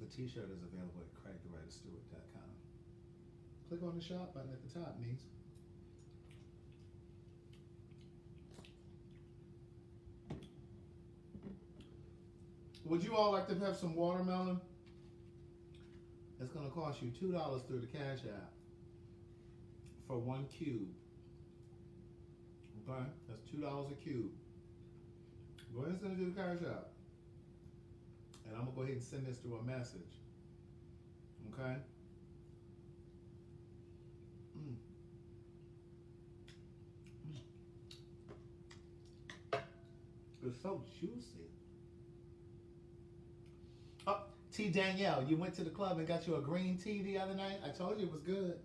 The t-shirt is available at craigthewriterstewart.com. Click on the shop button at the top, niece. Would you all like to have some watermelon? It's going to cost you $2 through the Cash App for 1 cube. Okay? That's $2 a cube. Go ahead and send it to the Cash App. And I'm going to go ahead and send this through a message. Okay? It's so juicy. Oh, T. Danielle, you went to the club and got you a green tea the other night? I told you it was good.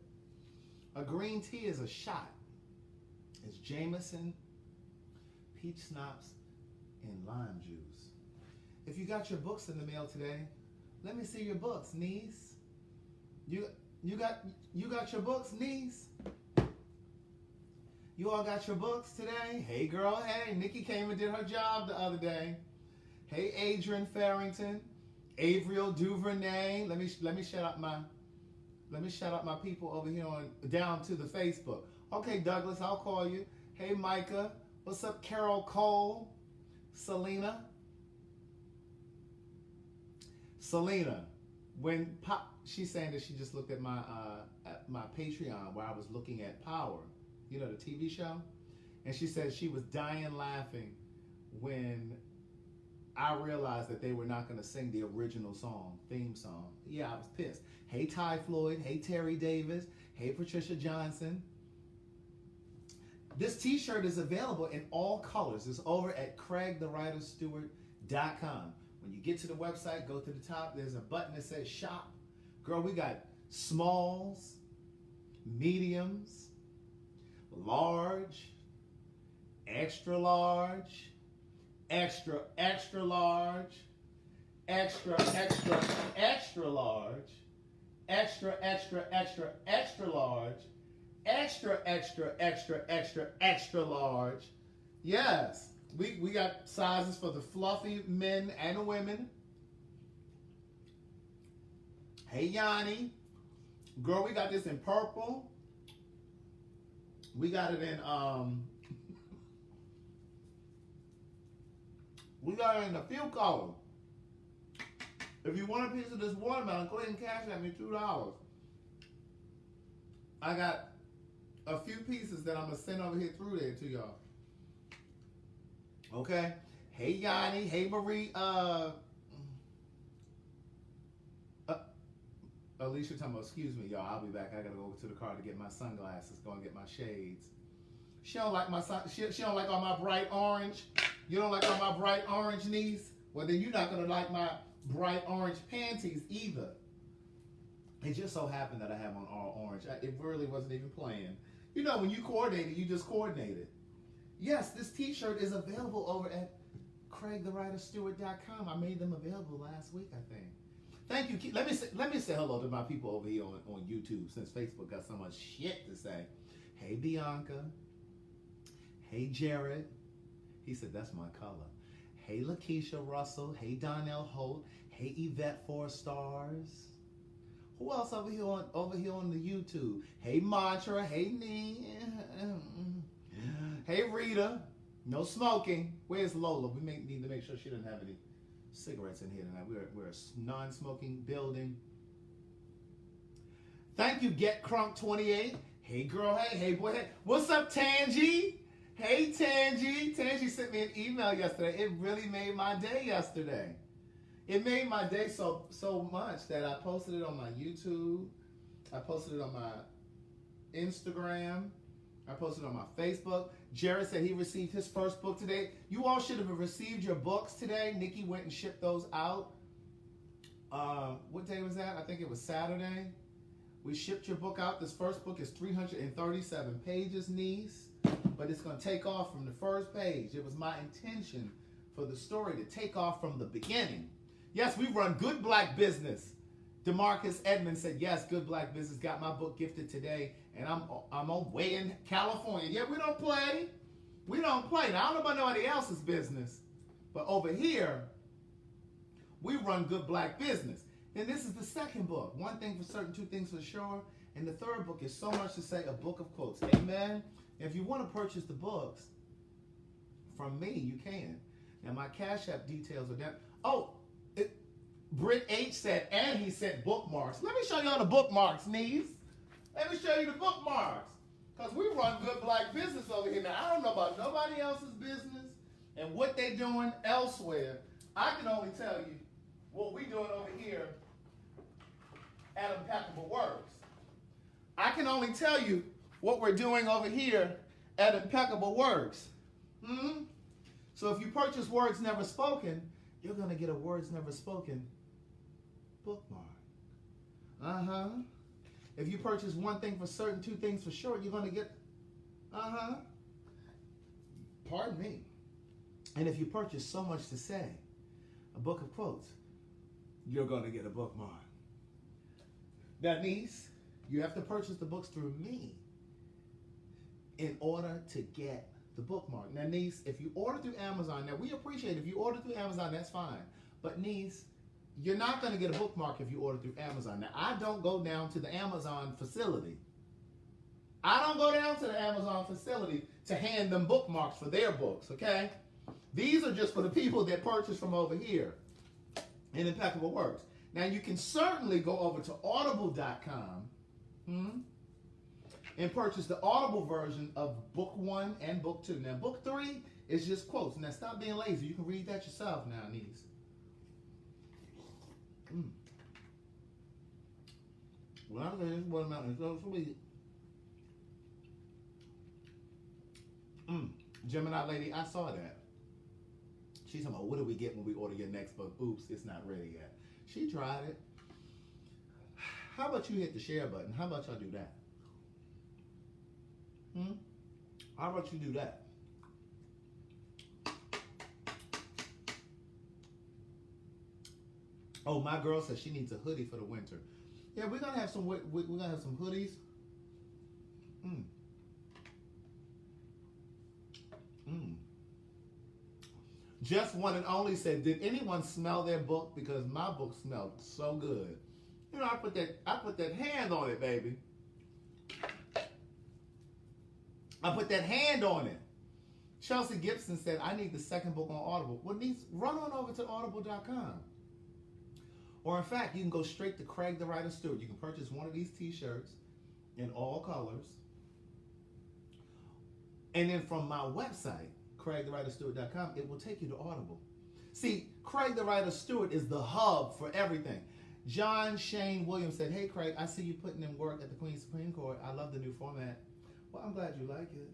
A green tea is a shot. It's Jameson, peach schnapps, and lime juice. If you got your books in the mail today, let me see your books, niece. You got your books, niece? You all got your books today? Hey girl, hey, Nikki came and did her job the other day. Hey Adrian Farrington, Avriel Duvernay. Let me shout out my people over here on down to the Facebook. Okay, Douglas, I'll call you. Hey Micah, what's up? Carol Cole, Selena, when she's saying that she just looked at my Patreon where I was looking at Power, you know, the TV show, and she said she was dying laughing when I realized that they were not going to sing the original theme song. Yeah, I was pissed. Hey Ty Floyd, hey Terry Davis, hey Patricia Johnson. This t-shirt is available in all colors. It's over at craigthewriterstewart.com. When you get to the website, go to the top. There's a button that says shop. Girl, we got smalls, mediums, large, extra large, extra, extra large, extra, extra, extra large, extra, extra, extra, extra large, extra, extra, extra, extra, extra large. Yes, we got sizes for the fluffy men and women. Hey Yanni, girl, we got this in purple. We got it in we got it in a few colors. If you want a piece of this watermelon, go ahead and cash at me $2. I got a few pieces that I'm gonna send over here through there to y'all. Okay. Hey Yanni. Hey Marie. Alicia talking about, excuse me, y'all. I'll be back. I gotta go over to the car to get my sunglasses. Go and get my shades. She don't like my she don't like all my bright orange. You don't like all my bright orange, niece? Well, then you're not gonna like my bright orange panties either. It just so happened that I have on all orange. It really wasn't even planned. You know, when you coordinated, you just coordinated. Yes, this t-shirt is available over at craigthewriterstewart.com. I made them available last week, I think. Thank you. Let me say hello to my people over here on YouTube, since Facebook got so much shit to say. Hey, Bianca. Hey, Jared. He said, that's my color. Hey, Lakeisha Russell. Hey, Donnell Holt. Hey, Yvette 4 Stars. Who else over here on the YouTube? Hey, Mantra. Hey, Nee. Hey, Rita. No smoking. Where's Lola? We need to make sure she doesn't have any cigarettes in here tonight. We're a non-smoking building. Thank you, Get Crunk 28. Hey, girl. Hey, boy. Hey. What's up, Tangy? Hey, Tangy. Tangy sent me an email yesterday. It really made my day yesterday. It made my day so much that I posted it on my YouTube. I posted it on my Instagram. I posted it on my Facebook. Jared said he received his first book today. You all should have received your books today. Nikki went and shipped those out. What day was that? I think it was Saturday. We shipped your book out. This first book is 337 pages, niece. But it's going to take off from the first page. It was my intention for the story to take off from the beginning. Yes, we run good black business. DeMarcus Edmonds said, yes, good black business. Got my book gifted today. And I'm away in California. Yeah, we don't play. We don't play. Now, I don't know about nobody else's business. But over here, we run good black business. And this is the second book. One thing for certain, two things for sure. And the third book is So Much to Say, a book of quotes. Amen. If you want to purchase the books from me, you can. Now, my Cash App details are down. Oh, Britt H said, and he said bookmarks. Let me show y'all the bookmarks, niece. Let me show you the bookmarks. Because we run good black business over here. Now, I don't know about nobody else's business and what they're doing elsewhere. I can only tell you what we're doing over here at Impeccable Works. I can only tell you what we're doing over here at Impeccable Works. So if you purchase Words Never Spoken, you're going to get a Words Never Spoken bookmark. If you purchase one thing for certain, two things for sure, you're going to get, pardon me. And if you purchase So Much to Say, a book of quotes, you're going to get a bookmark. That means you have to purchase the books through me in order to get the bookmark. Now, niece, if you order through Amazon, now we appreciate it. If you order through Amazon, that's fine. But niece, you're not going to get a bookmark if you order through Amazon. Now, I don't go down to the Amazon facility. I don't go down to the Amazon facility to hand them bookmarks for their books, okay? These are just for the people that purchase from over here in Impeccable Works. Now, you can certainly go over to audible.com and purchase the Audible version of Book 1 and Book 2. Now, Book 3 is just quotes. Now, stop being lazy. You can read that yourself now, niece. When I say this watermelon is so sweet. Gemini lady, I saw that. She's talking about, what do we get when we order your next book? Oops, it's not ready yet. She tried it. How about you hit the share button? How about y'all do that? How about you do that? Oh, my girl says she needs a hoodie for the winter. Yeah, we're gonna have some. We're gonna have some hoodies. Just One and Only said, did anyone smell their book? Because my book smelled so good. You know, I put that hand on it, baby. I put that hand on it. Chelsea Gibson said, I need the second book on Audible. Well, niece, run on over to audible.com. Or in fact, you can go straight to Craig the Writer Stewart. You can purchase one of these t-shirts in all colors. And then from my website, CraigTheWriterStewart.com, it will take you to Audible. See, Craig the Writer Stewart is the hub for everything. John Shane Williams said, hey, Craig, I see you putting in work at the Queen's Supreme Court. I love the new format. Well, I'm glad you like it.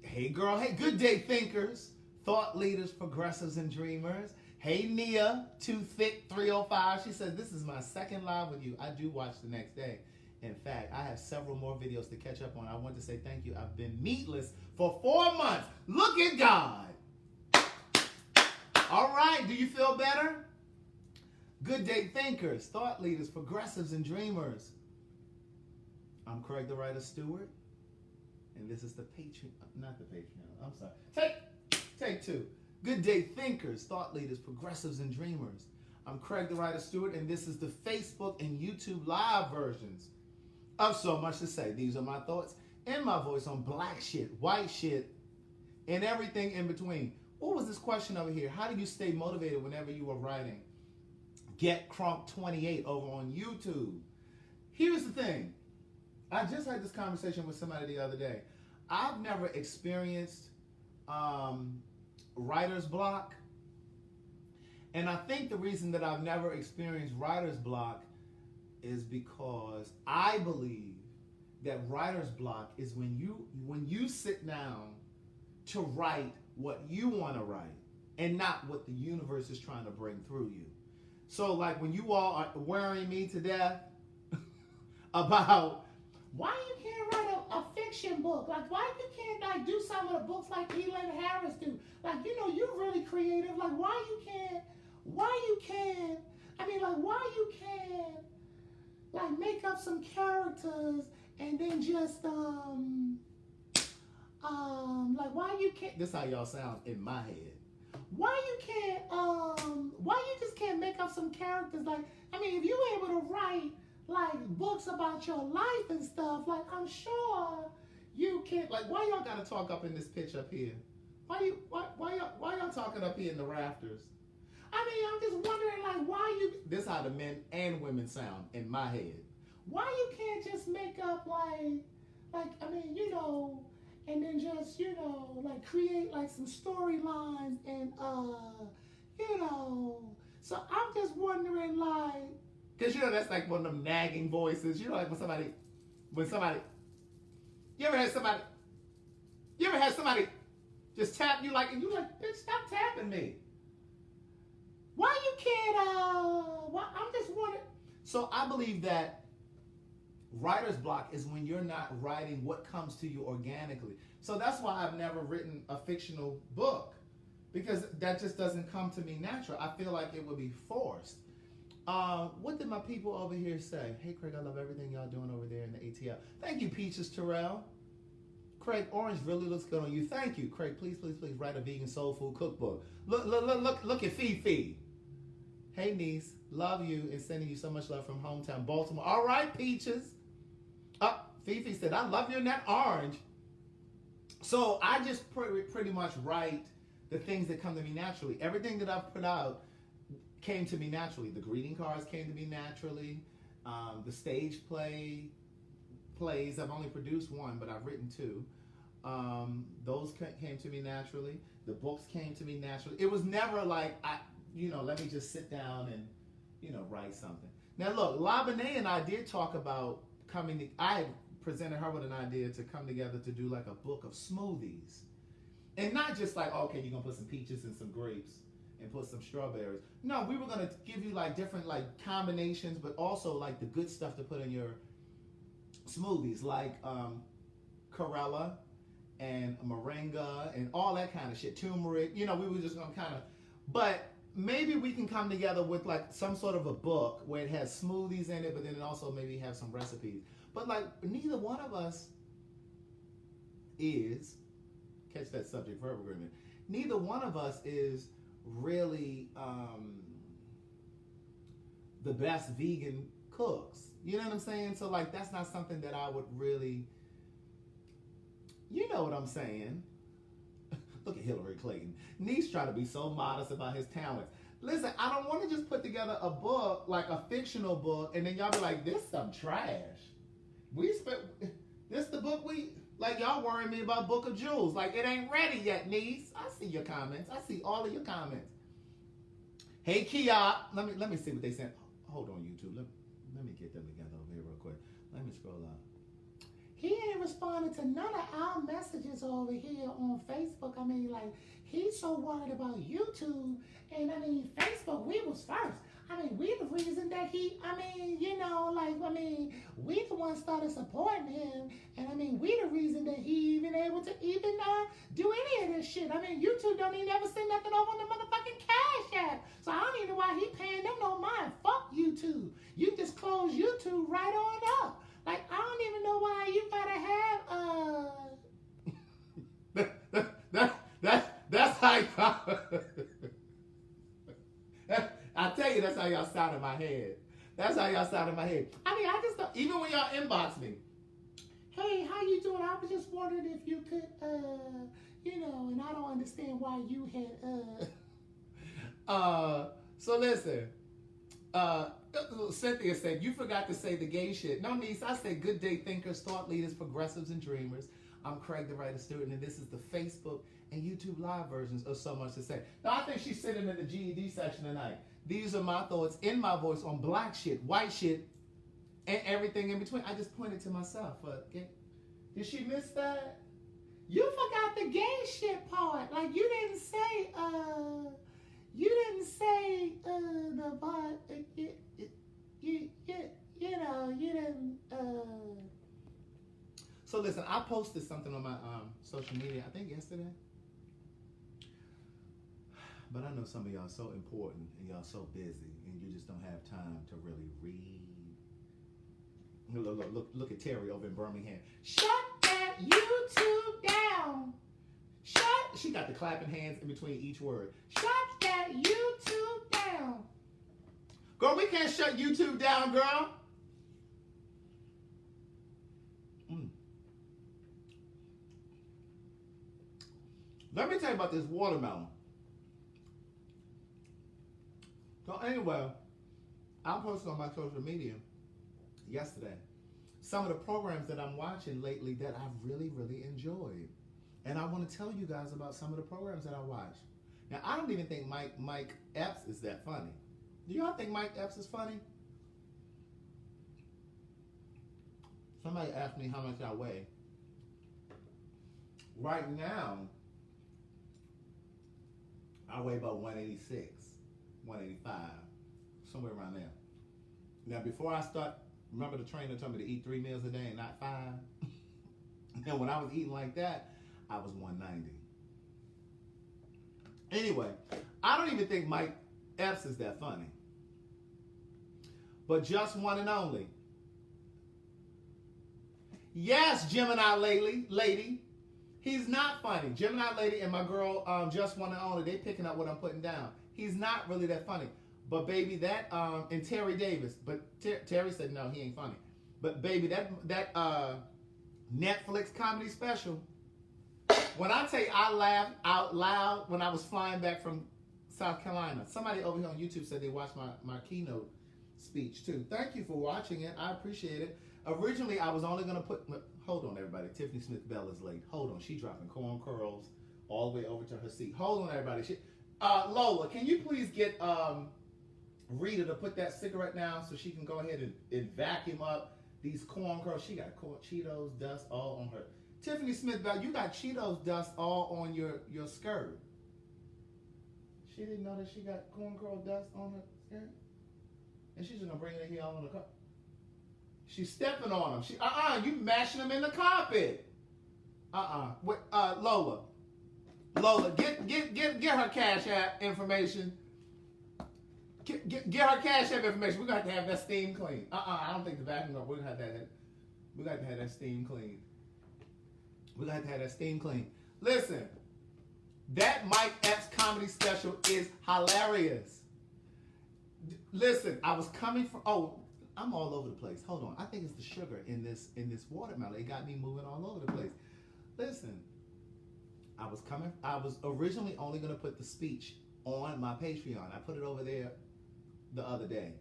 Hey, girl. Hey, good day, thinkers, thought leaders, progressives, and dreamers. Hey, Nia, Too Thick 305. She says, this is my second live with you. I do watch the next day. In fact, I have several more videos to catch up on. I want to say thank you. I've been meatless for 4 months. Look at God. All right. Do you feel better? Good day, thinkers, thought leaders, progressives, and dreamers. I'm Craig the Writer Stewart, and this is the Patreon. Not the Patreon. I'm sorry. Take two. Good day, thinkers, thought leaders, progressives, and dreamers. I'm Craig the Writer Stewart, and this is the Facebook and YouTube live versions of So Much to Say. These are my thoughts and my voice on black shit, white shit, and everything in between. What was this question over here? How do you stay motivated whenever you are writing? Get Crunk 28 over on YouTube. Here's the thing. I just had this conversation with somebody the other day. I've never experienced writer's block. And I think the reason that I've never experienced writer's block is because I believe that writer's block is when you sit down to write what you want to write and not what the universe is trying to bring through you. So like when you all are worrying me to death about why you can't write a fiction book, like why you can't like do some of the books like Elin Harris do, like you're really creative, like why you can't like make up some characters and then just like why you can't, this is how y'all sound in my head. why you can't why you just can't make up some characters? Like, I mean, if you were able to write like books about your life and stuff, like I'm sure you can. Like, why y'all gotta talk up in this pitch up here? Why y'all talking up here in the rafters? I mean, I'm just wondering, like, why you This how the men and women sound in my head. why you can't just make up like I mean, you know, and then just, you know, like create like some storylines and you know. So I'm just wondering, like, Cause you know that's like one of them nagging voices. You know, like when somebody, you ever had somebody just tap you like, and you like, bitch, stop tapping me. why you can't why I'm just wondering. So I believe that writer's block is when you're not writing what comes to you organically. So that's why I've never written a fictional book, because that just doesn't come to me natural. I feel like it would be forced. What did my people over here say? Hey, Craig, I love everything y'all doing over there in the ATL. Thank you, Peaches Terrell. Craig, orange really looks good on you. Thank you, Craig. Please, please, please write a vegan soul food cookbook. Look at Fifi. Hey, niece, love you and sending you so much love from hometown Baltimore. All right, Peaches. Fifi said, I love you in that orange. So I just pretty much write the things that come to me naturally. Everything that I've put out came to me naturally. The greeting cards came to me naturally. The stage plays, I've only produced one, but I've written two. Those came to me naturally. The books came to me naturally. It was never like, let me just sit down and, write something. Now look, LaBenet and I did talk about I presented her with an idea to come together to do like a book of smoothies. And not just like, okay, you're gonna put some peaches and some grapes and put some strawberries. No, we were gonna give you like different like combinations, but also like the good stuff to put in your smoothies, like Corella and moringa and all that kind of shit, turmeric. We were just gonna kind of, but maybe we can come together with like some sort of a book where it has smoothies in it, but then it also maybe have some recipes. But like neither one of us is, catch that subject verb agreement, neither one of us is really the best vegan cooks. You know what I'm saying? So like that's not something that I would really, you know what I'm saying? Look at Hillary Clayton. Niece trying to be so modest about his talents. Listen, I don't want to just put together a book, like a fictional book, and then y'all be like, this some trash. This the book like y'all worrying me about Book of Jewels. Like it ain't ready yet, niece. I see your comments. I see all of your comments. Hey, Kia. Let me see what they said. Hold on, YouTube. Let me get them together over here real quick. Let me scroll up. He ain't responding to none of our messages over here on Facebook. I mean, like, he's so worried about YouTube. And, I mean, Facebook, we was first. I mean, we the reason that we the ones started supporting him. And, I mean, we the reason that he even able to do any of this shit. I mean, YouTube don't even ever send nothing over on the motherfucking Cash App. So I don't even know why he paying them no mind. Fuck YouTube. You just close YouTube right on up. Like, I don't even know why you gotta have, That's how y'all, I tell you, that's how y'all sound in my head. That's how y'all sound in my head. I mean, I just don't, even when y'all inbox me. Hey, how you doing? I was just wondering if you could, and I don't understand why you had, So listen, Cynthia said, you forgot to say the gay shit. No, niece, I said good day thinkers, thought leaders, progressives, and dreamers. I'm Craig, the writer student, and this is the Facebook and YouTube live versions of So Much to Say. Now, I think she's sitting in the GED section tonight. These are my thoughts in my voice on black shit, white shit, and everything in between. I just pointed to myself. Did she miss that? You forgot the gay shit part. Like, you didn't say, the part, you didn't, So listen, I posted something on my social media, I think yesterday. But I know some of y'all are so important and y'all so busy and you just don't have time to really read. Look at Terry over in Birmingham. Shut that YouTube down. Shut She got the clapping hands in between each word. Shut that YouTube down. Girl, we can't shut YouTube down, girl. Let me tell you about this watermelon. So anyway, I posted on my social media yesterday some of the programs that I'm watching lately that I've really, really enjoyed. And I want to tell you guys about some of the programs that I watch. Now, I don't even think Mike Epps is that funny. Do y'all think Mike Epps is funny? Somebody asked me how much I weigh. Right now, I weigh about 186, 185, somewhere around there. Now, before I start, remember the trainer told me to eat 3 meals a day and not 5? And when I was eating like that, I was 190. Anyway, I don't even think Mike Epps is that funny. But Just One and Only. Yes, Gemini lady. He's not funny. Gemini lady and my girl, Just One and Only, they picking up what I'm putting down. He's not really that funny. But baby, that, and Terry Davis, but Terry said, no, he ain't funny. But baby, that Netflix comedy special, when I tell you I laughed out loud when I was flying back from South Carolina. Somebody over here on YouTube said they watched my keynote speech too. Thank you for watching it. I appreciate it. Originally, I was only going to put, hold on everybody, Tiffany Smith Bell is late. Hold on, she's dropping corn curls all the way over to her seat. Hold on everybody. Lola, can you please get Rita to put that cigarette down so she can go ahead and vacuum up these corn curls. She got Cheetos dust all on her. Tiffany Smith Bell, you got Cheetos dust all on your skirt. She didn't know that she got corn curl dust on her skirt? And she's just going to bring it in here all on the carpet. She's stepping on them. You mashing them in the carpet. Lola, get her Cash App information. Get her Cash App information. We're going to have that steam clean. I don't think the vacuum, we're going to have that. We're going to have that steam clean. We're going to have that steam clean. Listen, that Mike Epps comedy special is hilarious. Listen, I was coming from, I'm all over the place. Hold on. I think it's the sugar in this watermelon. It got me moving all over the place. Listen, I was originally only going to put the speech on my Patreon. I put it over there the other day.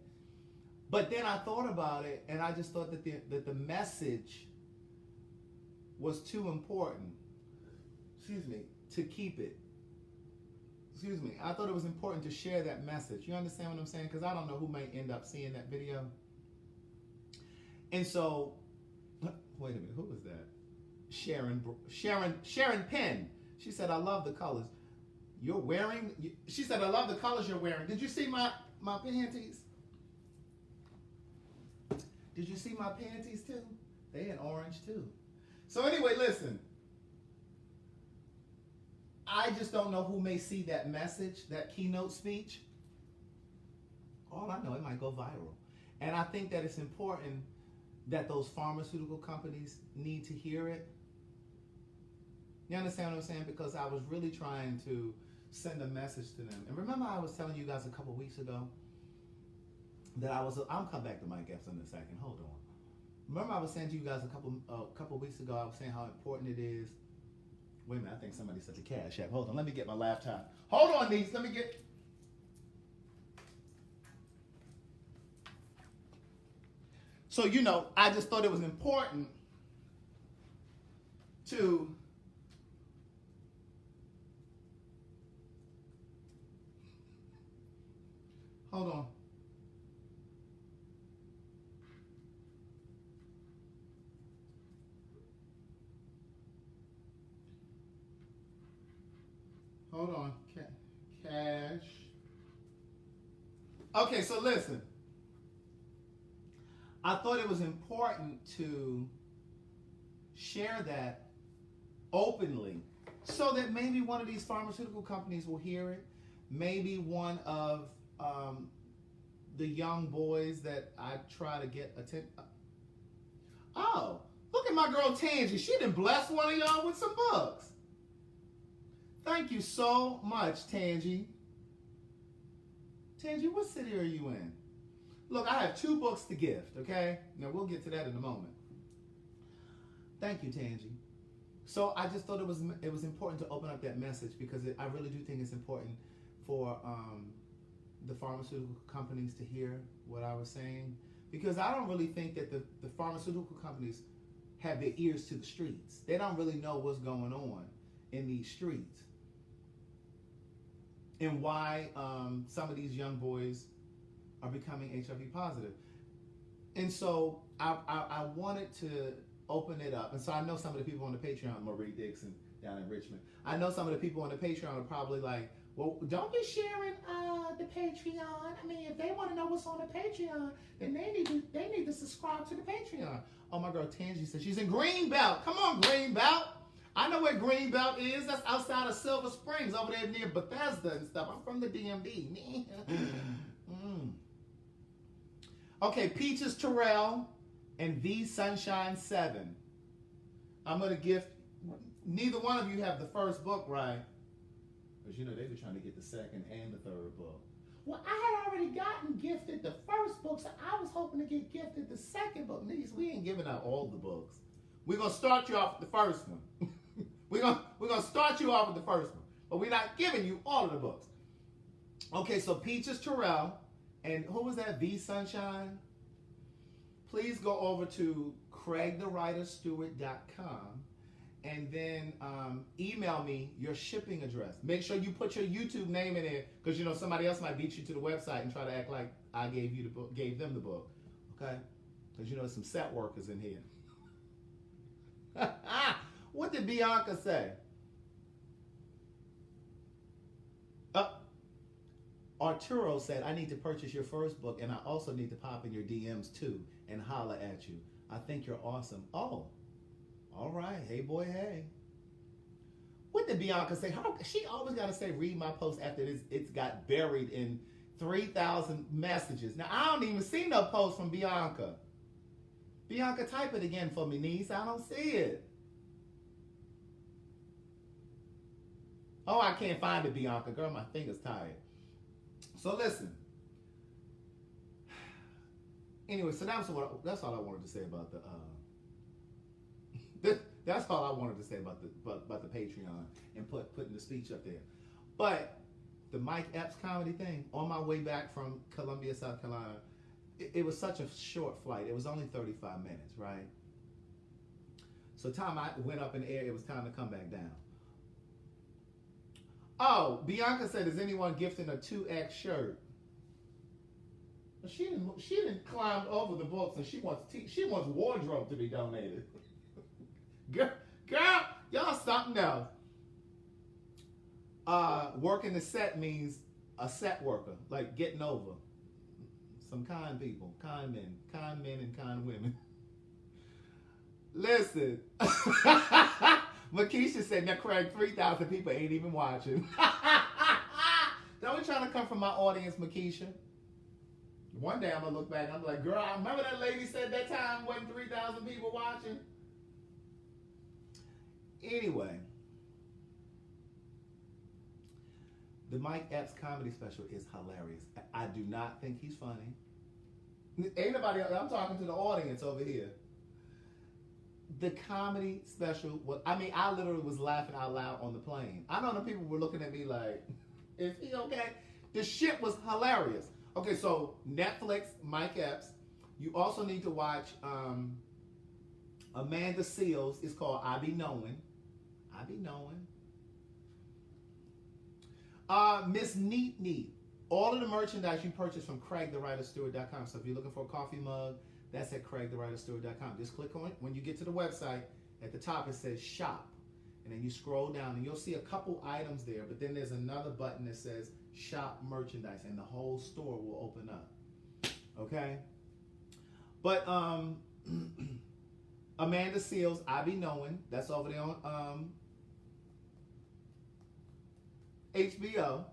But then I thought about it, and I just thought that the message was too important, to keep it. I thought it was important to share that message. You understand what I'm saying? Because I don't know who may end up seeing that video. And so, wait a minute, who was that? Sharon Penn. She said, I love the colors you're wearing. She said, I love the colors you're wearing. Did you see my panties? Did you see my panties too? They had orange too. So anyway, listen. I just don't know who may see that message, that keynote speech. All I know, it might go viral. And I think that it's important that those pharmaceutical companies need to hear it. You understand what I'm saying? Because I was really trying to send a message to them. And remember I was telling you guys a couple weeks ago that I'll come back to Mike Epps in a second. Hold on. Remember I was saying to you guys a couple weeks ago, I was saying how important it is. Wait a minute, I think somebody said the Cash App. Hold on, let me get my laptop. Hold on, Niece, let me get... So, I just thought it was important to... Hold on. Hold on. Cash. Okay, so listen. I thought it was important to share that openly so that maybe one of these pharmaceutical companies will hear it. Maybe one of the young boys that I try to get attention. Oh, look at my girl Tangi. She done blessed one of y'all with some books. Thank you so much, Tangi. Tangi, what city are you in? Look, I have 2 books to gift, okay? Now, we'll get to that in a moment. Thank you, Tangi. So I just thought it was important to open up that message because I really do think it's important for the pharmaceutical companies to hear what I was saying. Because I don't really think that the pharmaceutical companies have their ears to the streets. They don't really know what's going on in these streets. And why some of these young boys are becoming HIV positive. And so I wanted to open it up. And so I know some of the people on the Patreon, Marie Dixon down in Richmond, I know some of the people on the Patreon are probably like, well, don't be sharing the Patreon. I mean, if they want to know what's on the Patreon, then they need to subscribe to the Patreon. Oh, my girl Tangi said she's in Greenbelt. Come on, Greenbelt. I know where Greenbelt is. That's outside of Silver Springs, over there near Bethesda and stuff. I'm from the DMV. Okay, Peaches Terrell and V Sunshine 7. I'm going to gift. Neither one of you have the first book, right? Because you know they were trying to get the second and the third book. Well, I had already gotten gifted the first book, so I was hoping to get gifted the second book. Niggas, we ain't giving out all the books. We're going to start you off with the first one. We're gonna start you off with the first one, but we're not giving you all of the books. Okay, so Peaches Terrell, and who was that? V Sunshine. Please go over to CraigTheWriterStewart.com and then email me your shipping address. Make sure you put your YouTube name in there because you know somebody else might beat you to the website and try to act like I gave you the book, gave them the book. Okay, because you know there's some set workers in here. What did Bianca say? Arturo said, I need to purchase your first book and I also need to pop in your DMs too and holla at you. I think you're awesome. Oh, all right. Hey, boy, hey. What did Bianca say? She always got to say, read my post after it's got buried in 3,000 messages. Now, I don't even see no post from Bianca. Bianca, type it again for me, niece. I don't see it. Oh, I can't find it, Bianca. Girl, my finger's tired. So listen. Anyway, so that's all I wanted to say about that's all I wanted to say about the Patreon and putting the speech up there. But the Mike Epps comedy thing, on my way back from Columbia, South Carolina, it was such a short flight. It was only 35 minutes, right? So time I went up in the air, it was time to come back down. Oh, Bianca said, is anyone gifting a 2X shirt? She didn't climb over the books and she wants wardrobe to be donated. Girl, y'all something else. Working the set means a set worker, like getting over. Some kind people, kind men and kind women. Listen. Makisha said, now Craig, 3,000 people ain't even watching. Don't be trying to come from my audience, Makisha. One day I'm going to look back and I'm like, girl, I remember that lady said that time wasn't 3,000 people watching? Anyway. The Mike Epps comedy special is hilarious. I do not think he's funny. Ain't nobody else. I'm talking to the audience over here. The comedy special was, I literally was laughing out loud on the plane. I know the people were looking at me like, is he okay? The shit was hilarious. Okay, so Netflix, Mike Epps. You also need to watch Amanda Seales. It's called I Be Knowing. I Be Knowing. Miss Neat Neat. All of the merchandise you purchase from CraigTheWriterStewart.com. So if you're looking for a coffee mug, that's at CraigTheWriterStewart.com. Just click on it. When you get to the website, at the top it says shop. And then you scroll down and you'll see a couple items there. But then there's another button that says shop merchandise. And the whole store will open up. Okay? But Amanda Seales, I Be Knowing. That's over there on HBO.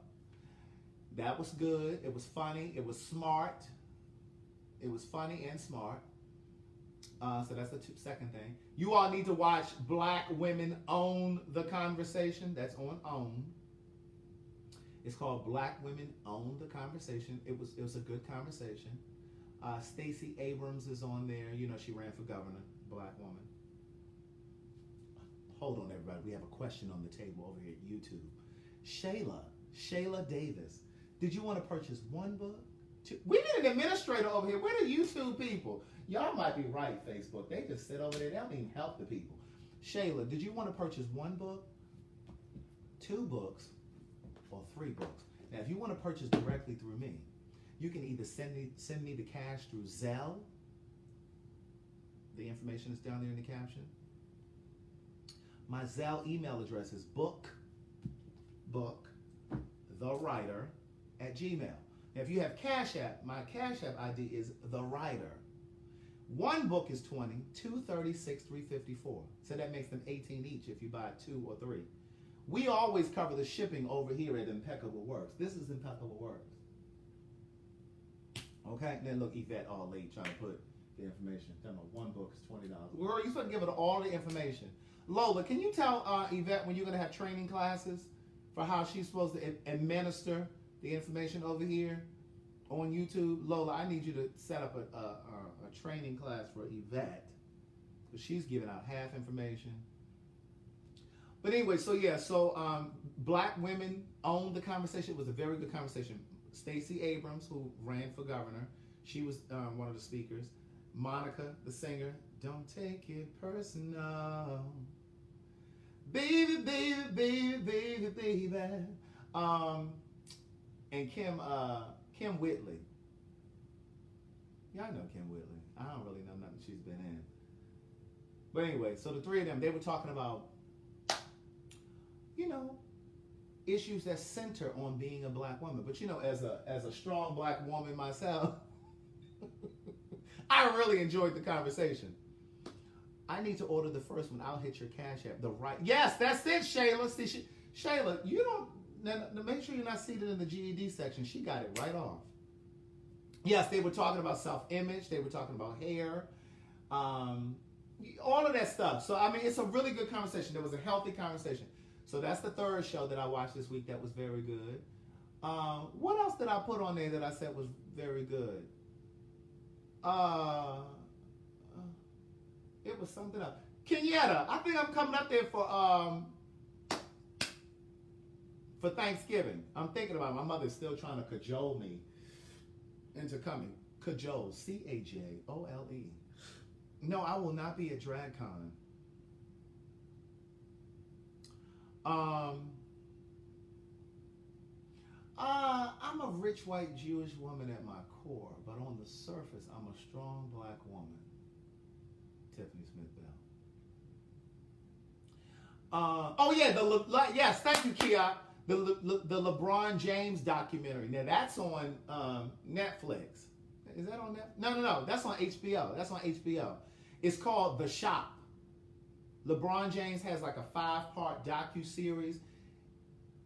That was good. It was funny. It was smart. It was funny and smart. So that's the second thing. You all need to watch Black Women Own the Conversation. That's on OWN. It's called Black Women Own the Conversation. It was a good conversation. Stacey Abrams is on there. You know, she ran for governor, Black woman. Hold on, everybody. We have a question on the table over here at YouTube. Shayla Davis. Did you want to purchase one book? Two? We need an administrator over here. Where are the YouTube people? Y'all might be right, Facebook. They just sit over there. They don't even help the people. Shayla, did you want to purchase one book, 2 books, or 3 books? Now, if you want to purchase directly through me, you can either send me the cash through Zelle. The information is down there in the caption. My Zelle email address is bookthewriter@gmail. Now, if you have Cash App, my Cash App ID is The Writer. 1 book is $20, 2 $36, 3 $54. So that makes them $18 each if you buy 2 or 3. We always cover the shipping over here at Impeccable Works. This is Impeccable Works. Okay, then look, Yvette all late trying to put the information. Tell me 1 book is $20. Girl, you're supposed to give her all the information. Lola, can you tell Yvette when you're going to have training classes for how she's supposed to administer the information over here on YouTube? Lola, I need you to set up a training class for Yvette because she's giving out half information. But anyway, so Black Women Own the Conversation. It was a very good conversation. Stacey Abrams, who ran for governor, she was one of the speakers. Monica, the singer, don't take it personal. Baby, baby, baby, baby, baby. And Kim Whitley. Y'all know Kim Whitley. I don't really know nothing she's been in. But anyway, so the 3 of them, they were talking about, you know, issues that center on being a Black woman. But you know, as a strong Black woman myself, I really enjoyed the conversation. I need to order the first one. I'll hit your Cash App. Yes, that's it, Shayla. See, Shayla, you don't. Now, make sure you're not seated in the GED section. She got it right off. Yes, they were talking about self-image. They were talking about hair. All of that stuff. So, I mean, it's a really good conversation. There was a healthy conversation. So that's the 3rd show that I watched this week that was very good. What else did I put on there that I said was very good? It was something else. Kenyatta, I think I'm coming up there for Thanksgiving. I'm thinking about it. My mother's still trying to cajole me into coming. Cajole, Cajole. No, I will not be at DragCon. I'm a rich white Jewish woman at my core, but on the surface, I'm a strong Black woman. Tiffany Smith Bell. Yes, thank you, Kia. The LeBron James documentary. Now that's on Netflix. Is that on Netflix? No. That's on HBO. It's called The Shop. LeBron James has like a 5-part docu-series.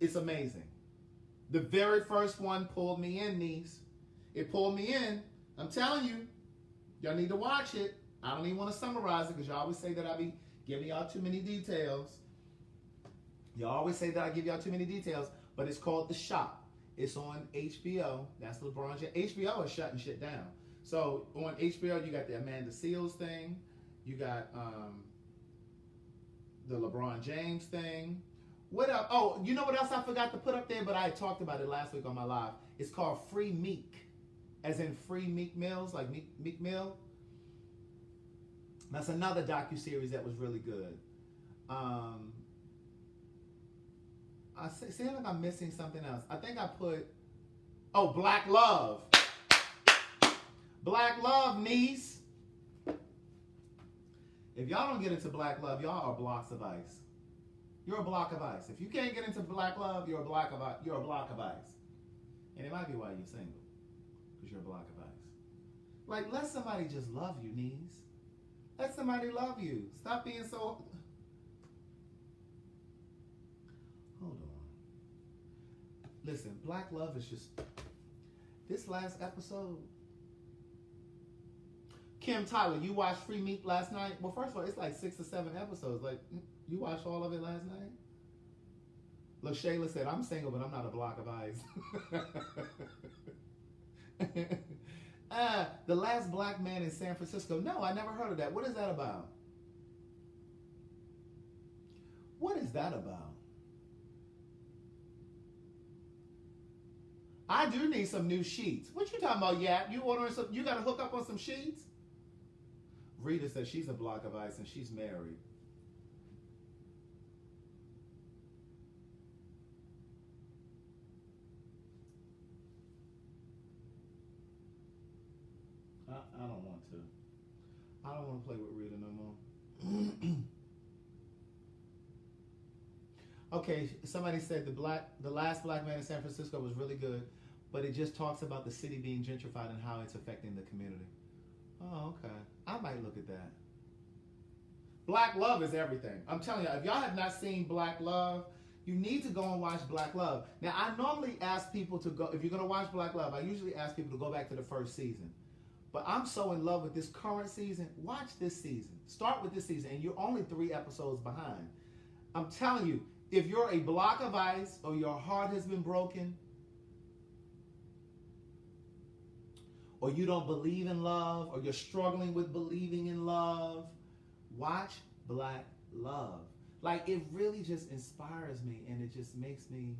It's amazing. The very first one pulled me in, niece. It pulled me in. I'm telling you, y'all need to watch it. I don't even want to summarize it because y'all always say that I be giving y'all too many details. Y'all always say that I give y'all too many details, but it's called The Shop. It's on HBO. That's LeBron James. HBO is shutting shit down. So on HBO, you got the Amanda Seales thing. You got the LeBron James thing. What else? Oh, you know what else I forgot to put up there, but I talked about it last week on my live. It's called Free Meek, as in Free Meek Mills, like Meek Mill. That's another docu-series that was really good. I seem like I'm missing something else. I think I put, Black Love. Black Love, niece. If y'all don't get into Black Love, y'all are blocks of ice. You're a block of ice. If you can't get into Black Love, you're a block of ice. And it might be why you're single, because you're a block of ice. Like, let somebody just love you, niece. Let somebody love you. Stop being so... Hold on. Listen, Black Love is just... This last episode... Kim Tyler, you watched Free Meat last night? Well, first of all, it's like 6 or 7 episodes. Like, you watched all of it last night? Look, Shayla said, I'm single, but I'm not a block of ice. The Last Black Man in San Francisco. No, I never heard of that. What is that about? What is that about? I do need some new sheets. What you talking about, Yap? You ordering some? You got to hook up on some sheets? Rita says she's a block of ice and she's married. I don't want to. I don't want to play with Rita no more. Okay, somebody said the Last Black Man in San Francisco was really good, but it just talks about the city being gentrified and how it's affecting the community. Oh, okay. I might look at that. Black Love is everything. I'm telling you, if y'all have not seen Black Love, you need to go and watch Black Love. Now, I normally ask people to go, if you're going to watch Black Love, I usually ask people to go back to the first season. But I'm so in love with this current season. Watch this season. Start with this season, and you're only 3 episodes behind. I'm telling you, if you're a block of ice or your heart has been broken, or you don't believe in love, or you're struggling with believing in love, watch Black Love. Like, it really just inspires me, and it just makes me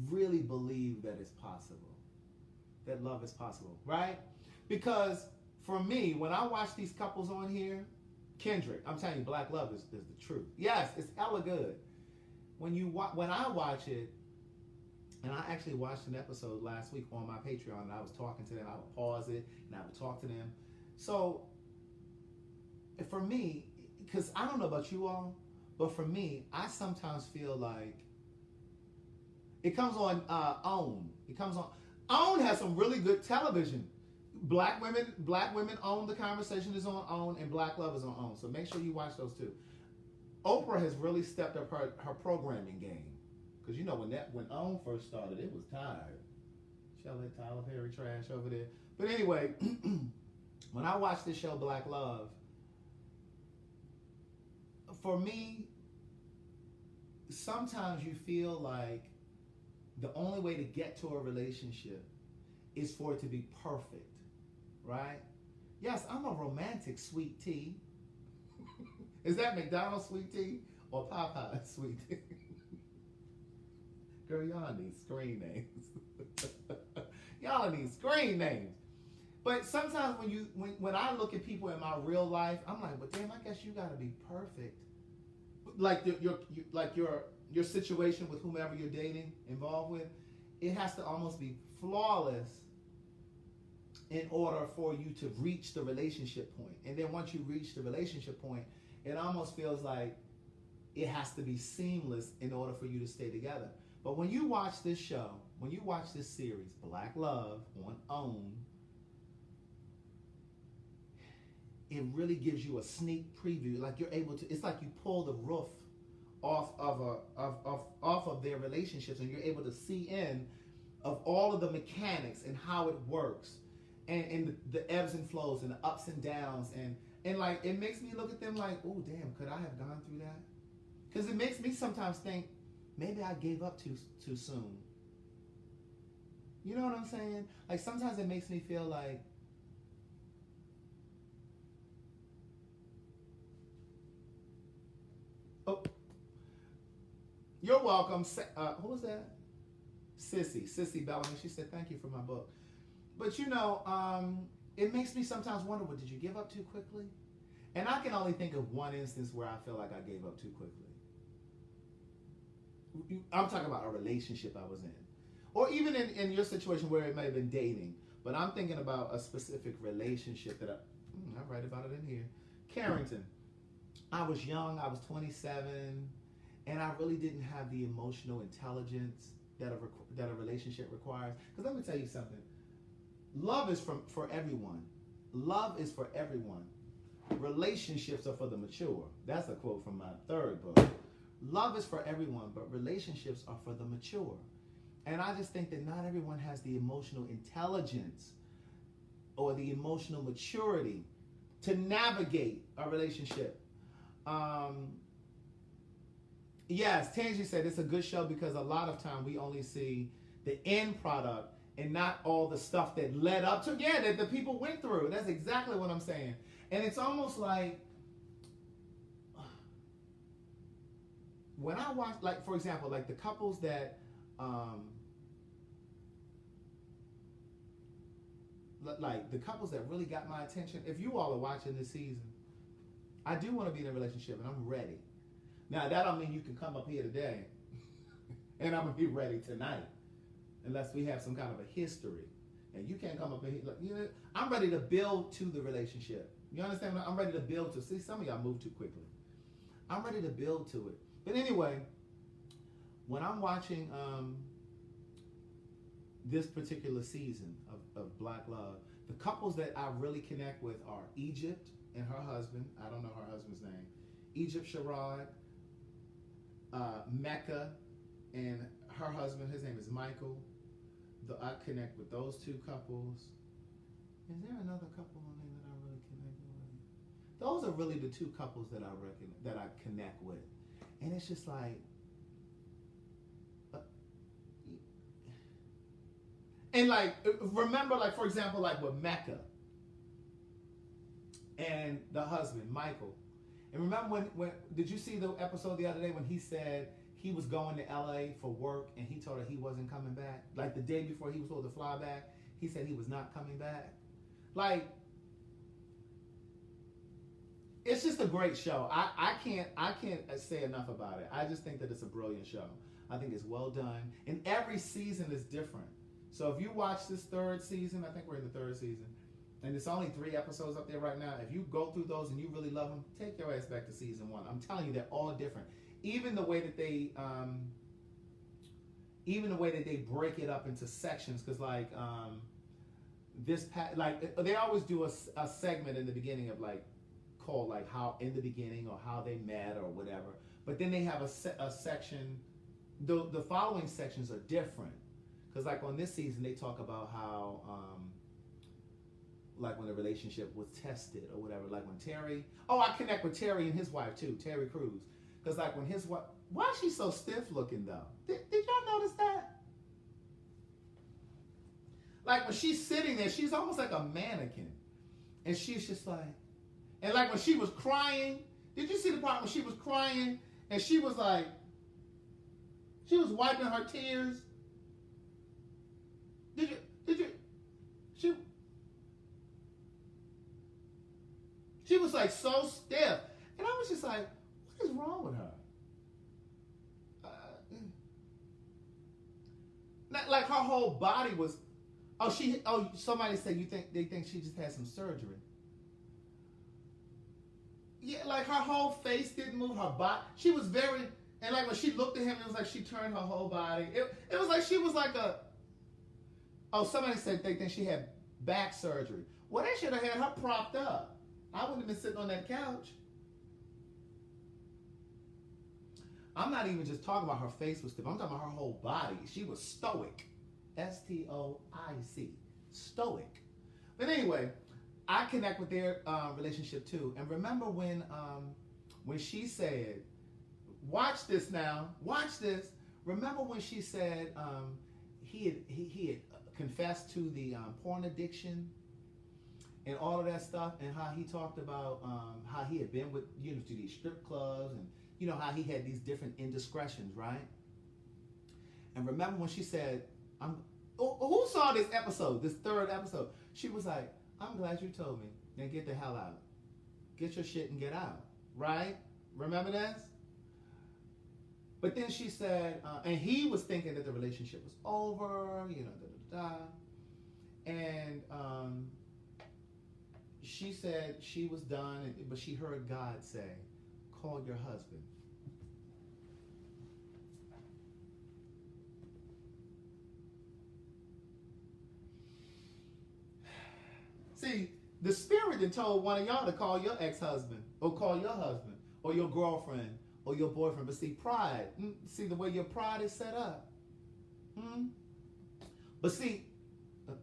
really believe that it's possible. That love is possible, right? Because for me, when I watch these couples on here, Kendrick, I'm telling you, Black Love is the truth. Yes, it's hella good. When I watch it, and I actually watched an episode last week on my Patreon, and I was talking to them. I would pause it, and I would talk to them. So, for me, because I don't know about you all, but for me, I sometimes feel like it comes on OWN. It comes on. OWN has some really good television. Black women own. The Conversation is on OWN, and Black Love is on OWN. So make sure you watch those two. Oprah has really stepped up her programming game, because you know when OWN first started, it was tired. Shall let Tyler Perry trash over there. But anyway, when I watch this show Black Love, for me, sometimes you feel like the only way to get to a relationship is for it to be perfect, right? Yes, I'm a romantic sweet tea. Is that McDonald's sweet tea or Popeye's sweet tea? Girl, y'all need screen names. Y'all need screen names. But sometimes when I look at people in my real life, I'm like, but damn, I guess you gotta be perfect. Like your situation with whomever you're dating, involved with, it has to almost be flawless in order for you to reach the relationship point. And then once you reach the relationship point, it almost feels like it has to be seamless in order for you to stay together. But when you watch this show, when you watch this series, Black Love on OWN, it really gives you a sneak preview. Like you're able to, it's like you pull the roof off of their relationships, and you're able to see in of all of the mechanics and how it works, and the ebbs and flows and the ups and downs, and like it makes me look at them like, oh damn, could I have gone through that? Because it makes me sometimes think maybe I gave up too soon. You know what I'm saying? Like sometimes it makes me feel like, oh, you're welcome. Who was that? Sissy Bellamy. She said, thank you for my book. But you know, it makes me sometimes wonder, well, did you give up too quickly? And I can only think of one instance where I feel like I gave up too quickly. I'm talking about a relationship I was in. Or even in your situation where it may have been dating. But I'm thinking about a specific relationship that I write about it in here. Carrington. I was young, I was 27, and I really didn't have the emotional intelligence that a relationship requires. Because let me tell you something. Love is for everyone. Love is for everyone. Relationships are for the mature. That's a quote from my third book. Love is for everyone, but relationships are for the mature. And I just think that not everyone has the emotional intelligence or the emotional maturity to navigate a relationship. Yes, Tangi said it's a good show because a lot of time we only see the end product and not all the stuff that led up to, that the people went through. That's exactly what I'm saying. And it's almost like, when I watch, like, for example, like the couples that, like the couples that really got my attention, if you all are watching this season, I do want to be in a relationship and I'm ready. Now, that don't mean you can come up here today and I'm going to be ready tonight unless we have some kind of a history. And you can't come up here, like, I'm ready to build to the relationship. You understand? I'm ready to build to. See, some of y'all move too quickly. I'm ready to build to it. But anyway, when I'm watching this particular season of Black Love, the couples that I really connect with are Egypt and her husband. I don't know her husband's name. Egypt Sherrod, Mecca, and her husband. His name is Michael. I connect with those two couples. Is there another couple on there that I really connect with? Those are really the two couples that I connect with. And it's just like, and like, remember, like, for example, like with Mecca and the husband, Michael. And remember when did you see the episode the other day when he said he was going to LA for work and he told her he wasn't coming back? Like the day before he was supposed to fly back, he said he was not coming back. Like, it's just a great show. I can't say enough about it. I just think that it's a brilliant show. I think it's well done. And every season is different. So if you watch this third season, I think we're in the third season, and it's only 3 episodes up there right now. If you go through those and you really love them, take your ass back to season 1. I'm telling you, they're all different. Even the way that they break it up into sections, because like like they always do a segment in the beginning of like called like how in the beginning or how they met or whatever. But then they have a section. The following sections are different, because like on this season they talk about how like when the relationship was tested or whatever. Like when Terry. Oh, I connect with Terry and his wife too, Terry Crews. Because like when his wife. Why is she so stiff looking though? Did y'all notice that? Like when she's sitting there, she's almost like a mannequin. And she's just like. And like when she was crying, did you see the part when she was crying and she was like, she was wiping her tears? Did you, she was like so stiff. And I was just like, what is wrong with her? Like her whole body was, somebody said they think she just had some surgery. Yeah, like her whole face didn't move, her body. She was very, and like when she looked at him, it was like she turned her whole body. It was like she was like somebody said they think she had back surgery. Well, they should have had her propped up. I wouldn't have been sitting on that couch. I'm not even just talking about her face was stiff. I'm talking about her whole body. She was stoic. S-T-O-I-C. Stoic. But anyway, I connect with their relationship too. And remember when she said, watch this now, watch this. Remember when she said he had confessed to the porn addiction and all of that stuff, and how he talked about how he had been with, to these strip clubs, and how he had these different indiscretions, right? And remember when she said, who saw this episode, this third episode? She was like, I'm glad you told me. Then get the hell out. Get your shit and get out. Right? Remember this? But then she said, and he was thinking that the relationship was over, And she said she was done, but she heard God say, call your husband. See, the spirit had told one of y'all to call your ex-husband, or call your husband, or your girlfriend, or your boyfriend. But see, pride. See the way your pride is set up. But see,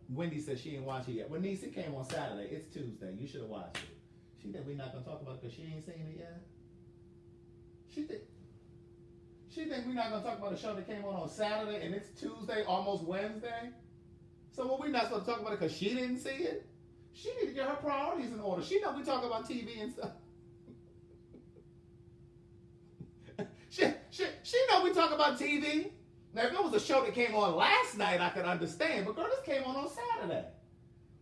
Wendy said she ain't watched it yet. Well, niece, it came on Saturday. It's Tuesday. You should have watched it. She think we not gonna talk about it because she ain't seen it yet. She think we not gonna talk about a show that came on Saturday and it's Tuesday, almost Wednesday. So what we not supposed to talk about it because she didn't see it? She need to get her priorities in order. She know we talk about TV and stuff. she know we talk about TV. Now if it was a show that came on last night, I could understand. But girl, this came on Saturday.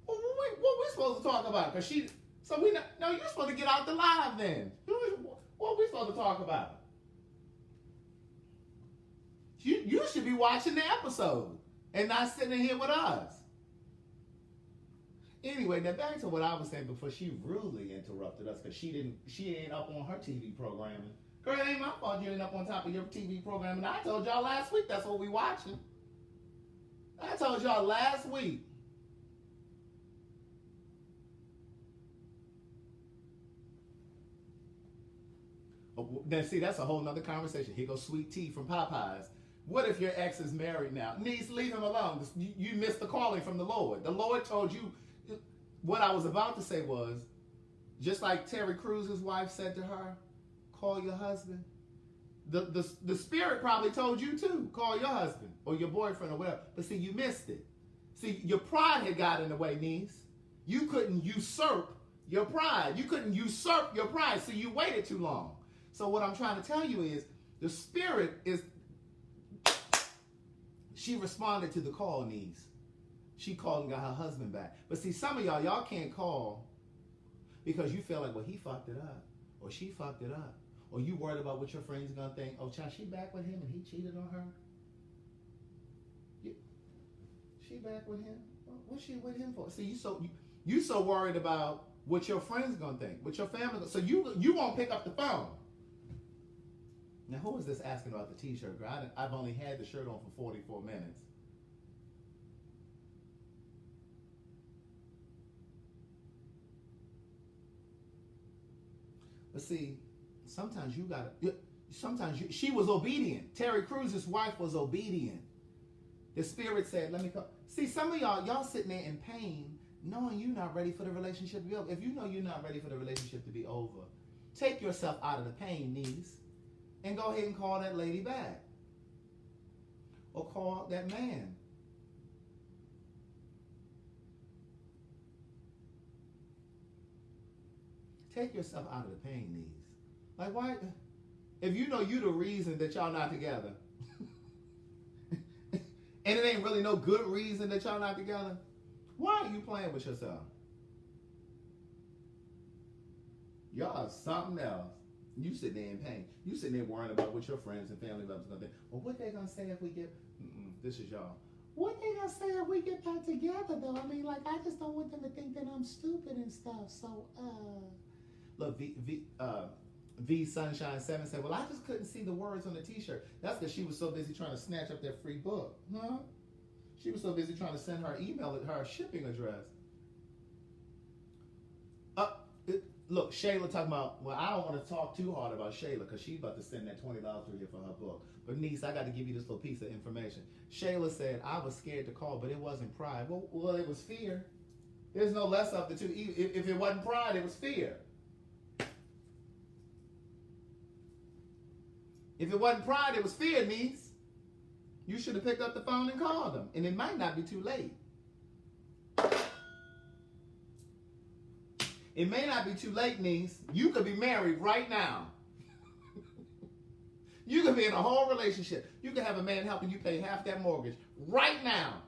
Well, what we supposed to talk about? Cause you're supposed to get out the live then. What we supposed to talk about? You should be watching the episode and not sitting here with us. Anyway, now back to what I was saying before she rudely interrupted us because she ain't up on her TV programming. Girl, it ain't my fault you ain't up on top of your TV programming. I told y'all last week that's what we watching. I told y'all last week. Then see, that's a whole nother conversation. Here goes Sweet Tea from Popeyes. What if your ex is married now? Niece, leave him alone. You missed the calling from the Lord. The Lord told you. What I was about to say was, just like Terry Cruz's wife said to her, call your husband. The Spirit probably told you too, call your husband or your boyfriend or whatever. But see, you missed it. See, your pride had got in the way, niece. You couldn't usurp your pride. You couldn't usurp your pride, so you waited too long. So what I'm trying to tell you is, the Spirit is, she responded to the call, niece. She called and got her husband back. But see, some of y'all can't call because you feel like, well, he fucked it up. Or she fucked it up. Or you worried about what your friends are going to think. Oh, child, she back with him and he cheated on her? She back with him? What's she with him for? See, you so worried about what your friends going to think. What your family so you won't pick up the phone. Now, who is this asking about the t-shirt, girl? I've only had the shirt on for 44 minutes. But see, sometimes she was obedient. Terry Cruz's wife was obedient. The Spirit said, let me come. See, some of y'all sitting there in pain, knowing you're not ready for the relationship to be over. If you know you're not ready for the relationship to be over, take yourself out of the pain, niece, and go ahead and call that lady back. Or call that man. Take yourself out of the pain, niece. Like, why? If you know you the reason that y'all not together, and it ain't really no good reason that y'all not together, why are you playing with yourself? Y'all are something else. You sitting there in pain. You sitting there worrying about what your friends and family members are going to think. Well, what they going to say if we get... this is y'all. What they going to say if we get back together, though? I mean, like, I just don't want them to think that I'm stupid and stuff. So, Look, V Sunshine 7 said, well, I just couldn't see the words on the t-shirt. That's because she was so busy trying to snatch up that free book. Huh? She was so busy trying to send her email at her shipping address. Look, Shayla talking about, well, I don't want to talk too hard about Shayla because she's about to send that $20 through here for her book. But niece, I got to give you this little piece of information. Shayla said, I was scared to call, but it wasn't pride. Well, it was fear. There's no less of the two. If it wasn't pride, it was fear. If it wasn't pride, it was fear, niece. You should have picked up the phone and called them. And it might not be too late. It may not be too late, niece. You could be married right now. You could be in a whole relationship. You could have a man helping you pay half that mortgage right now.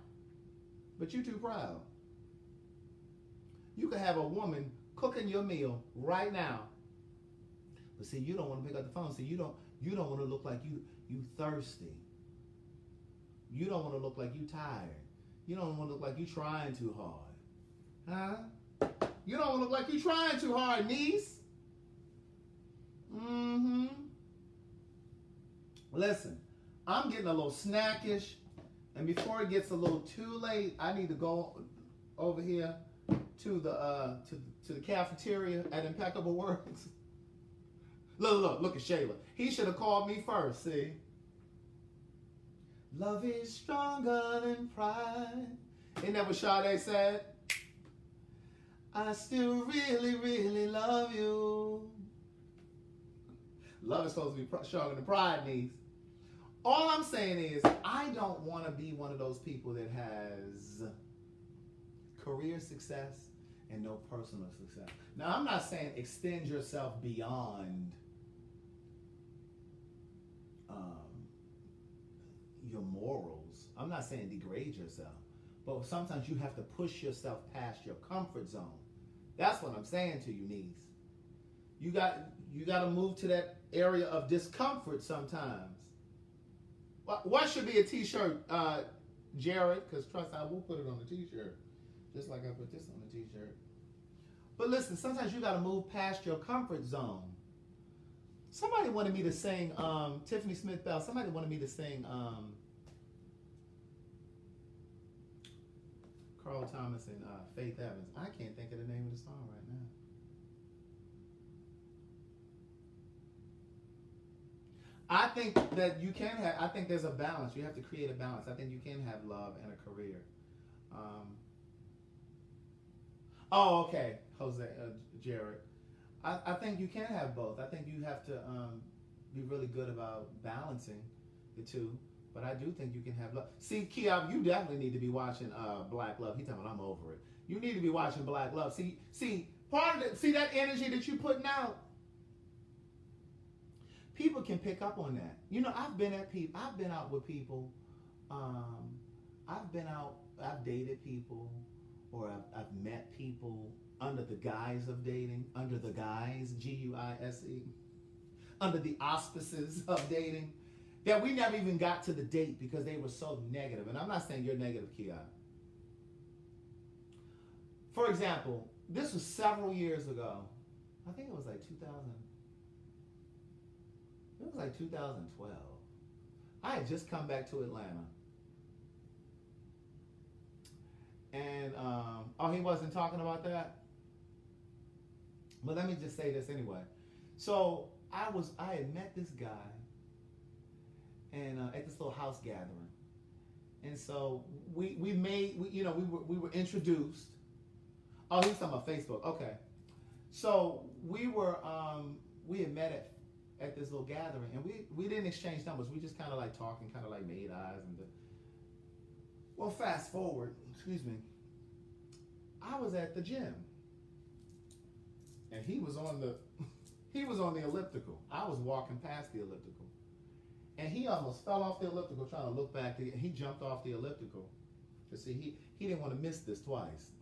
But you're too proud. You could have a woman cooking your meal right now. But see, you don't want to pick up the phone. See, you don't want to look like you thirsty. You don't want to look like you tired. You don't want to look like you trying too hard. Huh? You don't want to look like you trying too hard, niece. Listen, I'm getting a little snackish, and before it gets a little too late, I need to go over here to the cafeteria at Impeccable Works. Look at Shayla. He should have called me first. See, love is stronger than pride. Isn't that what Sade said? I still really, really love you. Love is supposed to be stronger than pride needs. All I'm saying is, I don't want to be one of those people that has career success and no personal success. Now, I'm not saying extend yourself beyond your morals. I'm not saying degrade yourself. But sometimes you have to push yourself past your comfort zone. That's what I'm saying to you, niece. You got to move to that area of discomfort sometimes. What should be a t-shirt, Jared? Because trust, I will put it on the t-shirt. Just like I put this on the t-shirt. But listen, sometimes you got to move past your comfort zone. Somebody wanted me to sing, Tiffany Smith Bell, somebody wanted me to sing Carl Thomas and Faith Evans. I can't think of the name of the song right now. I think that you can have, I think there's a balance. You have to create a balance. I think you can have love and a career. Okay, Jared. I think you can have both. I think you have to be really good about balancing the two. But I do think you can have love. See, Kia, you definitely need to be watching Black Love. He's talking about I'm over it. You need to be watching Black Love. See, part of it, see that energy that you're putting out? People can pick up on that. You know, I've been out with people. I've dated people, or I've met people under the guise of dating, under the guise, G-U-I-S-E, under the auspices of dating, that we never even got to the date because they were so negative. And I'm not saying you're negative, Kia. For example, this was several years ago. I think it was like 2012. I had just come back to Atlanta. And, he wasn't talking about that? But let me just say this anyway. So I had met this guy and at this little house gathering. And so we were introduced. Oh, he's talking about Facebook. Okay. So we had met at this little gathering, and we didn't exchange numbers. We just kind of like talking, kind of like made eyes. Well, fast forward, excuse me. I was at the gym, and he was on the elliptical. I was walking past the elliptical, and he almost fell off the elliptical trying to look back. He jumped off the elliptical. You see, he didn't want to miss this twice.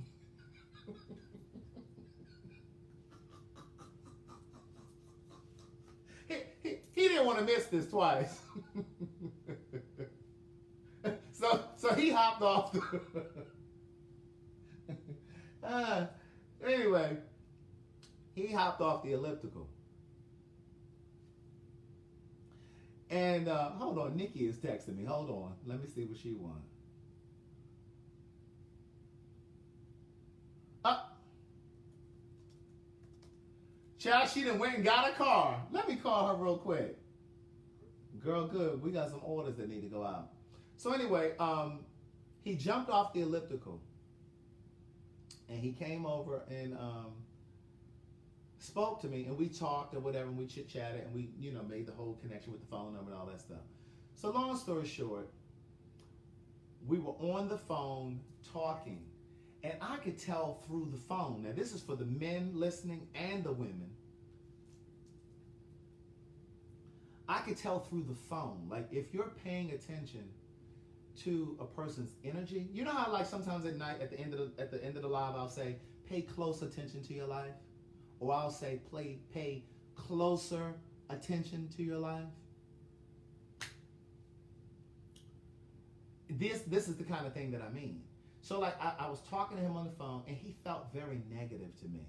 He didn't want to miss this twice. So he hopped off anyway, he hopped off the elliptical. And hold on, Nikki is texting me. Hold on. Let me see what she wants. Child, she done went and got a car. Let me call her real quick. Girl, good. We got some orders that need to go out. So anyway, he jumped off the elliptical. And he came over and spoke to me. And we talked or whatever. And we chit-chatted. And we, made the whole connection with the phone number and all that stuff. So long story short, we were on the phone talking. And I could tell through the phone. Now, this is for the men listening and the women. I could tell through the phone. Like, if you're paying attention to a person's energy, you know how, like, sometimes at night, at the end of the live, I'll say, pay close attention to your life, or I'll say, pay closer attention to your life. This is the kind of thing that I mean. So, like, I was talking to him on the phone, and he felt very negative to me.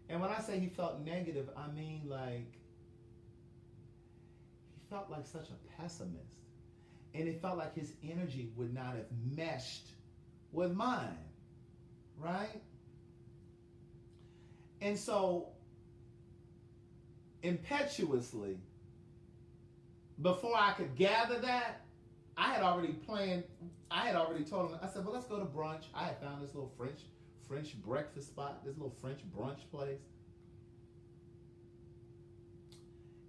And when I say he felt negative, I mean, like, he felt like such a pessimist. And it felt like his energy would not have meshed with mine, right? And so, impetuously, before I could gather that, I had already planned. I had already told him. I said, "Well, let's go to brunch." I had found this little French breakfast spot, this little French brunch place,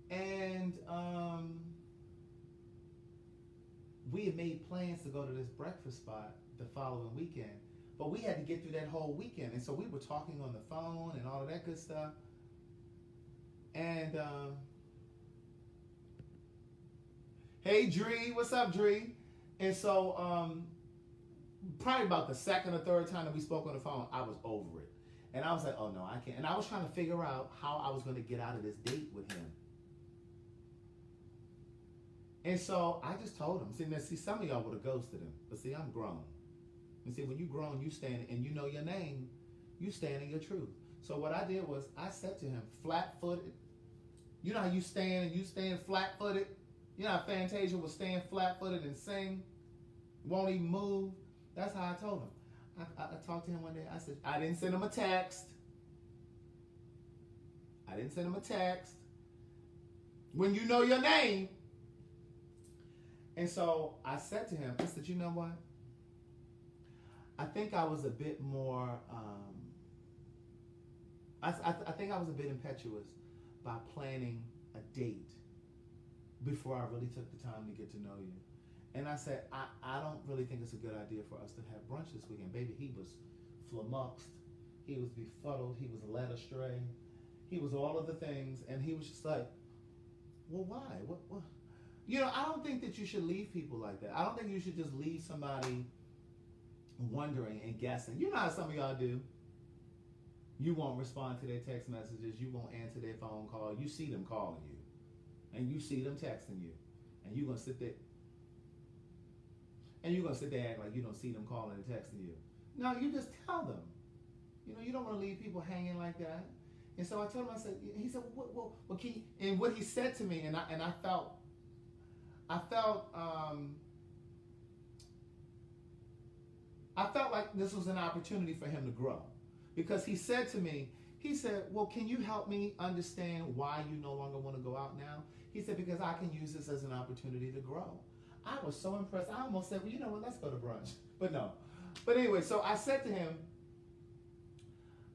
and we had made plans to go to this breakfast spot the following weekend, but we had to get through that whole weekend, and so we were talking on the phone and all of that good stuff, and hey Dree, what's up, Dree? And so probably about the second or third time that we spoke on the phone, I was over it. And I was like, oh no, I can't. And I was trying to figure out how I was going to get out of this date with him. And so I just told him, see, some of y'all would have ghosted him. But see, I'm grown. And see, when you grown, you stand and you know your name, you stand in your truth. So what I did was I said to him, flat-footed. You know how you stand flat-footed? You know how Fantasia will stand flat-footed and sing? Won't even move? That's how I told him. I talked to him one day. I said, I didn't send him a text. When you know your name. And so I said to him, I said, you know what? I think I was a bit more, I think I was a bit impetuous by planning a date before I really took the time to get to know you. And I said, I don't really think it's a good idea for us to have brunch this weekend. Baby, he was flummoxed. He was befuddled. He was led astray. He was all of the things. And he was just like, well, why? What? You know, I don't think that you should leave people like that. I don't think you should just leave somebody wondering and guessing. You know how some of y'all do. You won't respond to their text messages. You won't answer their phone call. You see them calling you. And you see them texting you. And you're going to sit there. And you're going to sit there and act like you don't see them calling and texting you. No, you just tell them. You know, you don't want to leave people hanging like that. And so I told him, I said, he said, well, can you, and what he said to me, and I felt like this was an opportunity for him to grow. Because he said to me, he said, well, can you help me understand why you no longer want to go out now? He said, because I can use this as an opportunity to grow. I was so impressed. I almost said, well, you know what, let's go to brunch. But no. But anyway, so I said to him,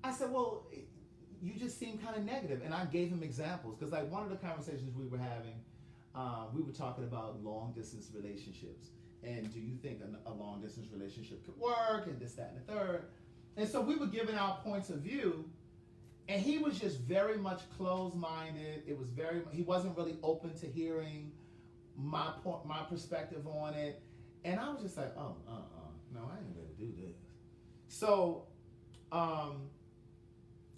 I said, well, you just seem kind of negative. And I gave him examples. Because like one of the conversations we were having, we were talking about long distance relationships. And do you think a long distance relationship could work? And this, that, and the third. And so we were giving our points of view. And he was just very much closed-minded. He wasn't really open to hearing my perspective on it. And I was just like, no, I ain't gonna do this. So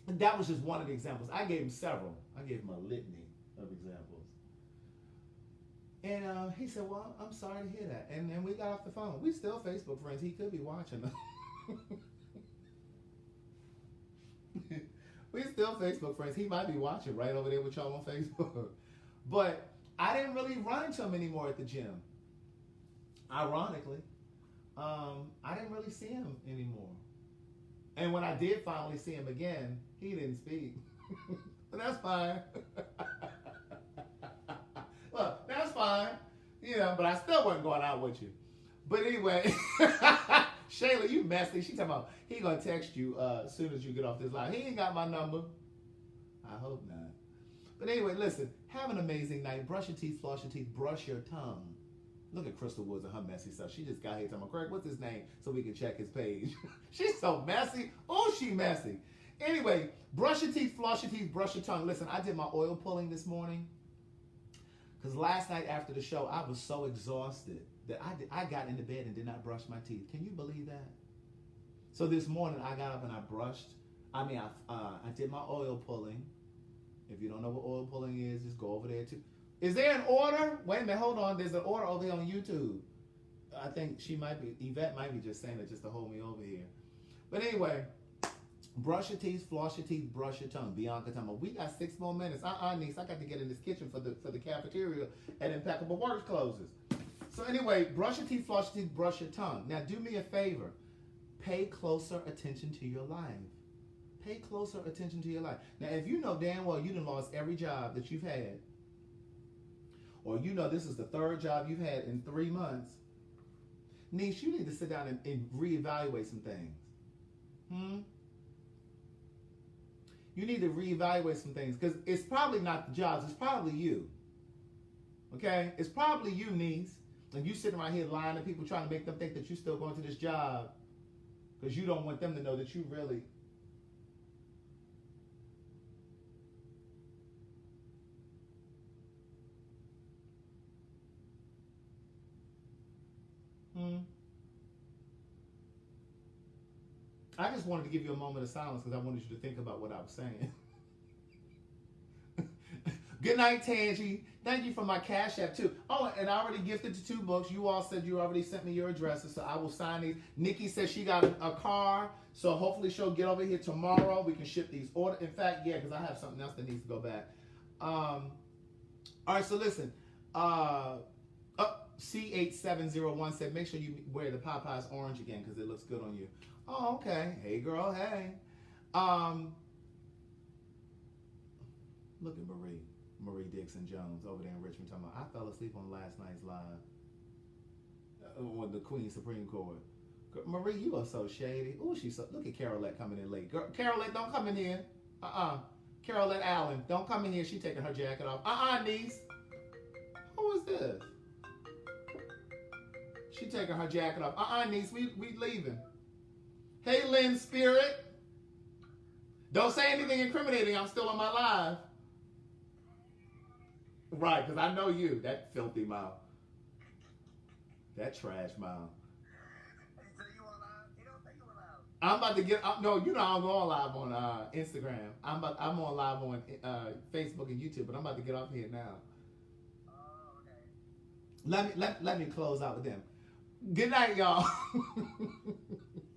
that was just one of the examples. I gave him several. I gave him a litany of examples. And he said, well, I'm sorry to hear that. And then we got off the phone. We still Facebook friends. He could be watching us. We still Facebook friends. He might be watching right over there with y'all on Facebook. But I didn't really run into him anymore at the gym. Ironically, I didn't really see him anymore. And when I did finally see him again, he didn't speak. But that's fine. Look, that's fine. You know, but I still wasn't going out with you. But anyway, Shayla, you messy. She talking about he gonna text you as soon as you get off this line. He ain't got my number. I hope not. But anyway, listen. Have an amazing night. Brush your teeth, floss your teeth, brush your tongue. Look at Crystal Woods and her messy stuff. She just got here telling me, Craig, what's his name? So we can check his page. She's so messy. Oh, she messy. Anyway, brush your teeth, floss your teeth, brush your tongue. Listen, I did my oil pulling this morning. Because last night after the show, I was so exhausted that I got into bed and did not brush my teeth. Can you believe that? So this morning, I got up and I brushed. I did my oil pulling. If you don't know what oil pulling is, just go over there too. Is there an order? Wait a minute, hold on. There's an order over there on YouTube. I think Yvette might be just saying it just to hold me over here. But anyway, brush your teeth, floss your teeth, brush your tongue. Bianca talking about, we got 6 more minutes. Niece, I got to get in this kitchen for the cafeteria at Impeccable Works closes. So anyway, brush your teeth, floss your teeth, brush your tongue. Now do me a favor. Pay closer attention to your life. Pay closer attention to your life. Now, if you know damn well you done lost every job that you've had, or you know this is the 3rd job you've had in 3 months, Niece, you need to sit down and reevaluate some things. You need to reevaluate some things because it's probably not the jobs, it's probably you. Okay? It's probably you, niece. And you sitting around here lying to people trying to make them think that you're still going to this job because you don't want them to know that you really. I just wanted to give you a moment of silence because I wanted you to think about what I was saying. Good night, Tangi. Thank you for my Cash App, too. Oh, and I already gifted the 2 books. You all said you already sent me your addresses, so I will sign these. Nikki says she got a car, so hopefully she'll get over here tomorrow. We can ship these orders. In fact, yeah, because I have something else that needs to go back. All right, so listen. C8701 said, make sure you wear the Popeyes orange again because it looks good on you. Oh, okay. Hey, girl, hey. Look at Marie Dixon Jones over there in Richmond talking about, I fell asleep on last night's live with the Queen Supreme Court. Marie, you are so shady. Ooh, she's so, look at Carolette coming in late. Girl, Carolette, don't come in here. Carolette Allen, don't come in here. She taking her jacket off. Niece. Who is this? She taking her jacket off. Niece, we leaving. Hey, Lynn Spirit. Don't say anything incriminating. I'm still on my live. Right, because I know you. That filthy mouth. That trash mouth. So you on live? You don't think you on live? I'm about to get no. You know I'm going live on Instagram. I'm on live on Facebook and YouTube, but I'm about to get off here now. Oh, okay. Let me close out with them. Good night, y'all.